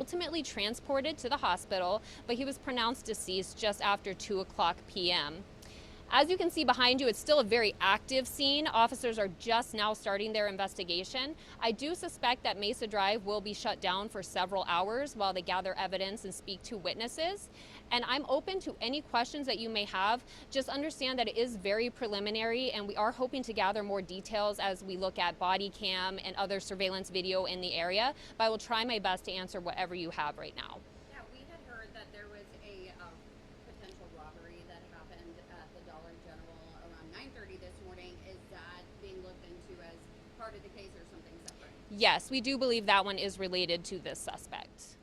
Ultimately transported to the hospital, but he was pronounced deceased just after 2 o'clock p.m. As you can see behind you, it's still a very active scene. Officers are just now starting their investigation. I do suspect that Mesa Drive will be shut down for several hours while they gather evidence and speak to witnesses. And I'm open to any questions that you may have. Just understand that it is very preliminary, and we are hoping to gather more details as we look at body cam and other surveillance video in the area. But I will try my best to answer whatever you have right now. Yeah, we had heard that there was a potential robbery that happened at the Dollar General around 9:30 this morning. Is that being looked into as part of the case or something separate? Yes, we do believe that one is related to this suspect.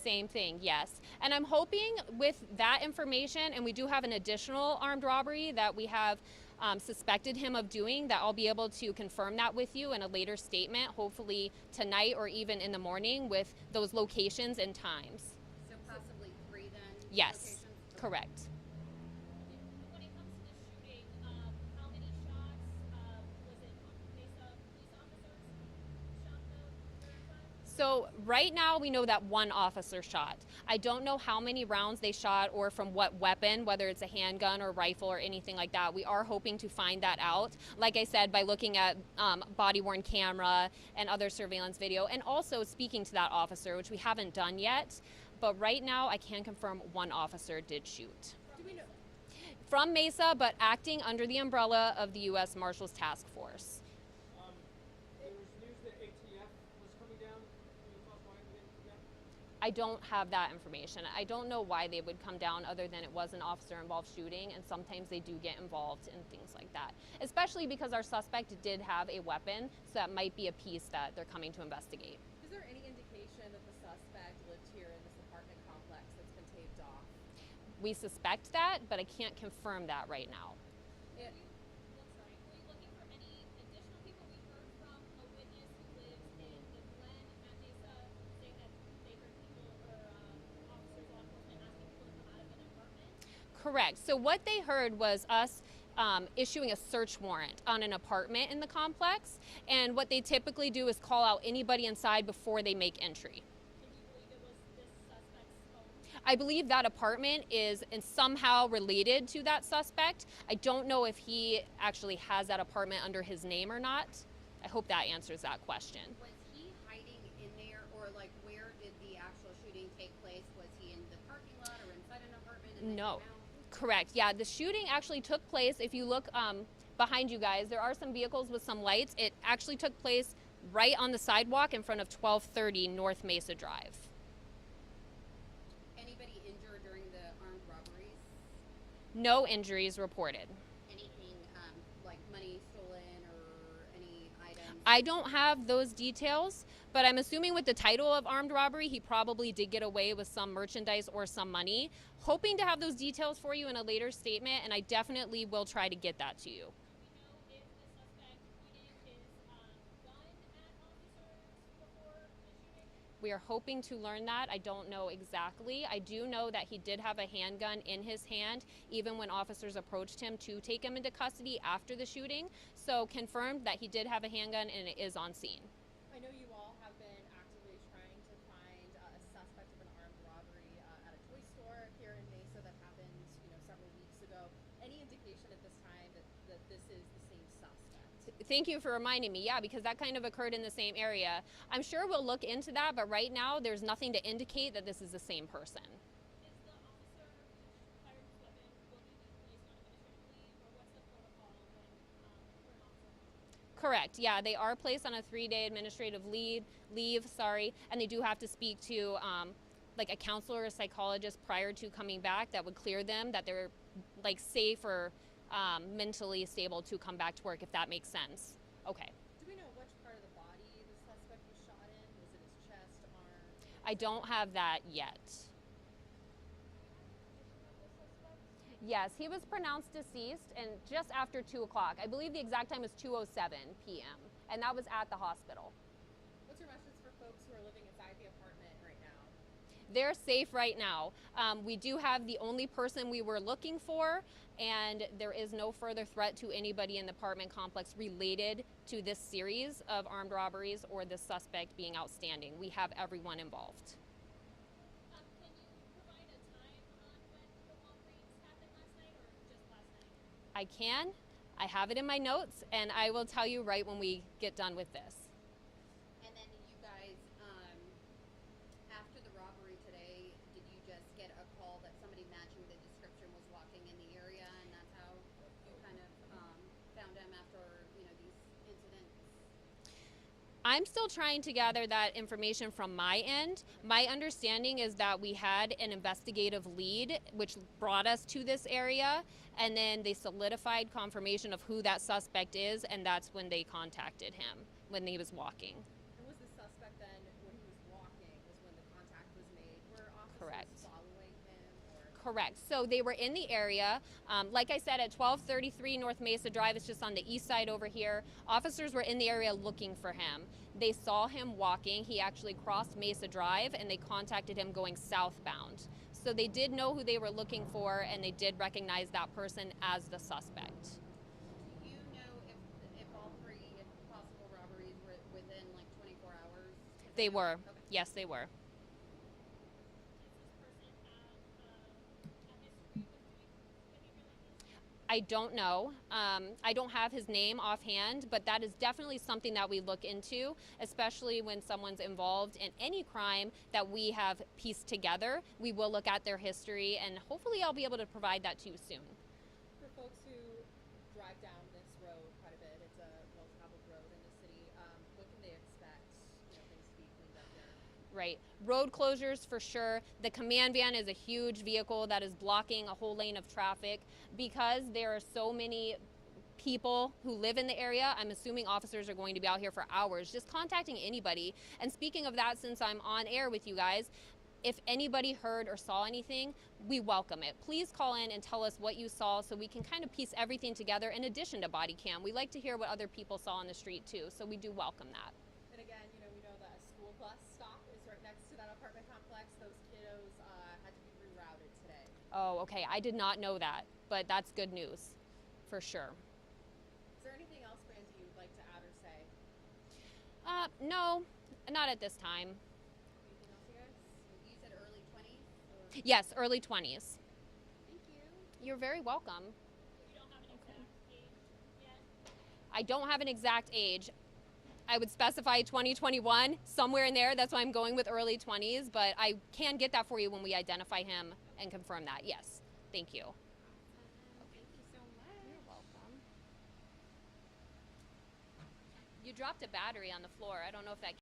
Same thing, yes. And I'm hoping with that information, and we do have an additional armed robbery that we have suspected him of doing, that I'll be able to confirm that with you in a later statement, hopefully tonight or even in the morning, with those locations and times. So possibly three then? Yes, Locations? correct. When it comes to the shooting, how many shots was it? Mesa police officers shot the gunfire? So right now we know that one officer shot. I don't know how many rounds they shot or from what weapon, whether it's a handgun or rifle or anything like that. We are hoping to find that out, like I said, by looking at body-worn camera and other surveillance video, and also speaking to that officer, which we haven't done yet. But right now I can confirm one officer did shoot. Do we know? From Mesa, but acting under the umbrella of the U.S. Marshals Task Force. There was news that ATF was coming down. Can you tell us why they didn't come down? I don't have that information. I don't know why they would come down other than it was an officer-involved shooting, and sometimes they do get involved in things like that, especially because our suspect did have a weapon, so that might be a piece that they're coming to investigate. Is there any indication that the suspect lived here in this apartment complex that's been taped off? We suspect that, but I can't confirm that right now. Were you looking for any additional people? We heard from a witness who lives in the Glen at Mesa saying that they heard people or officers, law enforcement asking people to come out of an apartment. Correct. So what they heard was us issuing a search warrant on an apartment in the complex, and what they typically do is call out anybody inside before they make entry. Do you believe it was this suspect's home? I believe that apartment is somehow related to that suspect. I don't know if he actually has that apartment under his name or not. I hope that answers that question. Was he hiding in there, or like where did the actual shooting take place? Was he in the parking lot or inside an apartment? And then No. came out? Correct. Yeah, the shooting actually took place. If you look behind you guys, there are some vehicles with some lights. It actually took place right on the sidewalk in front of 1230 North Mesa Drive. Anybody injured during the armed robberies? No injuries reported. Anything like money stolen or any items? I don't have those details, but I'm assuming with the title of armed robbery, he probably did get away with some merchandise or some money. Hoping to have those details for you in a later statement, and I definitely will try to get that to you. Do we know if the suspect pointed his gun at officers before the shooting? We are hoping to learn that. I don't know exactly. I do know that he did have a handgun in his hand, even when officers approached him to take him into custody after the shooting. So confirmed that he did have a handgun and it is on scene. I know you all have been actively trying to find a suspect of an armed robbery at a toy store here in Mesa that happened, several weeks ago. Any indication at this time that this is the same suspect? Thank you for reminding me. Yeah, because that kind of occurred in the same area. I'm sure we'll look into that, but right now there's nothing to indicate that this is the same person. Is the officer who fired his weapon, will he be placed on administrative leave, or what's the protocol when for an officer? Correct. Yeah, they are placed on a 3-day administrative leave, and they do have to speak to like a counselor or a psychologist prior to coming back that would clear them, that they're like safe or mentally stable to come back to work, if that makes sense. Okay. Do we know which part of the body the suspect was shot in? Was it his chest, arm? I don't have that yet. Yes, he was pronounced deceased and just after 2 o'clock. I believe the exact time was 2:07 p.m. and that was at the hospital. What's your message for folks who are living inside the apartment right now? They're safe right now. We do have the only person we were looking for, and there is no further threat to anybody in the apartment complex related to this series of armed robberies or the suspect being outstanding. We have everyone involved. Can you provide a time on when the Walgreens happened last night or just last night? I can. I have it in my notes, and I will tell you right when we get done with this. And then you guys, after the robbery today, did you just get a call that somebody matching the description was walking in the area, and that's how you kind of found him after these incidents? I'm still trying to gather that information from my end. My understanding is that we had an investigative lead, which brought us to this area, and then they solidified confirmation of who that suspect is, and that's when they contacted him, when he was walking. And was the suspect then, when he was walking, was when the contact was made? Were officers Correct. following him? Or? Correct. So they were in the area. Like I said, at 1233 North Mesa Drive, it's just on the east side over here. Officers were in the area looking for him. They saw him walking. He actually crossed Mesa Drive, and they contacted him going southbound. So they did know who they were looking for, and they did recognize that person as the suspect. Do you know if all three possible robberies were within like 24 hours? They were. Okay. Yes, they were. I don't know. I don't have his name offhand, but that is definitely something that we look into, especially when someone's involved in any crime that we have pieced together. We will look at their history, and hopefully I'll be able to provide that to you soon. For folks who drive down this road quite a bit, it's a well-traveled road in the city. What can they expect? Things to be cleaned up here. Right. Road closures for sure. The command van is a huge vehicle that is blocking a whole lane of traffic because there are so many people who live in the area. I'm assuming officers are going to be out here for hours just contacting anybody. And speaking of that, since I'm on air with you guys, if anybody heard or saw anything, we welcome it. Please call in and tell us what you saw so we can kind of piece everything together in addition to body cam. We like to hear what other people saw on the street too, so we do welcome that. And again, we know that a school bus stop is right next to that apartment complex. Those kiddos had to be rerouted today. Oh, okay. I did not know that, but that's good news for sure. Is there anything else, Brandy, you'd like to add or say? No, not at this time. Anything else, you guys? You said early 20s? Or? Yes, early 20s. Thank you. You're very welcome. You don't have an exact age yet? I don't have an exact age. I would specify 2021, somewhere in there. That's why I'm going with early 20s, but I can get that for you when we identify him and confirm that. Yes. Thank you. Thank you so much. You're welcome. You dropped a battery on the floor. I don't know if that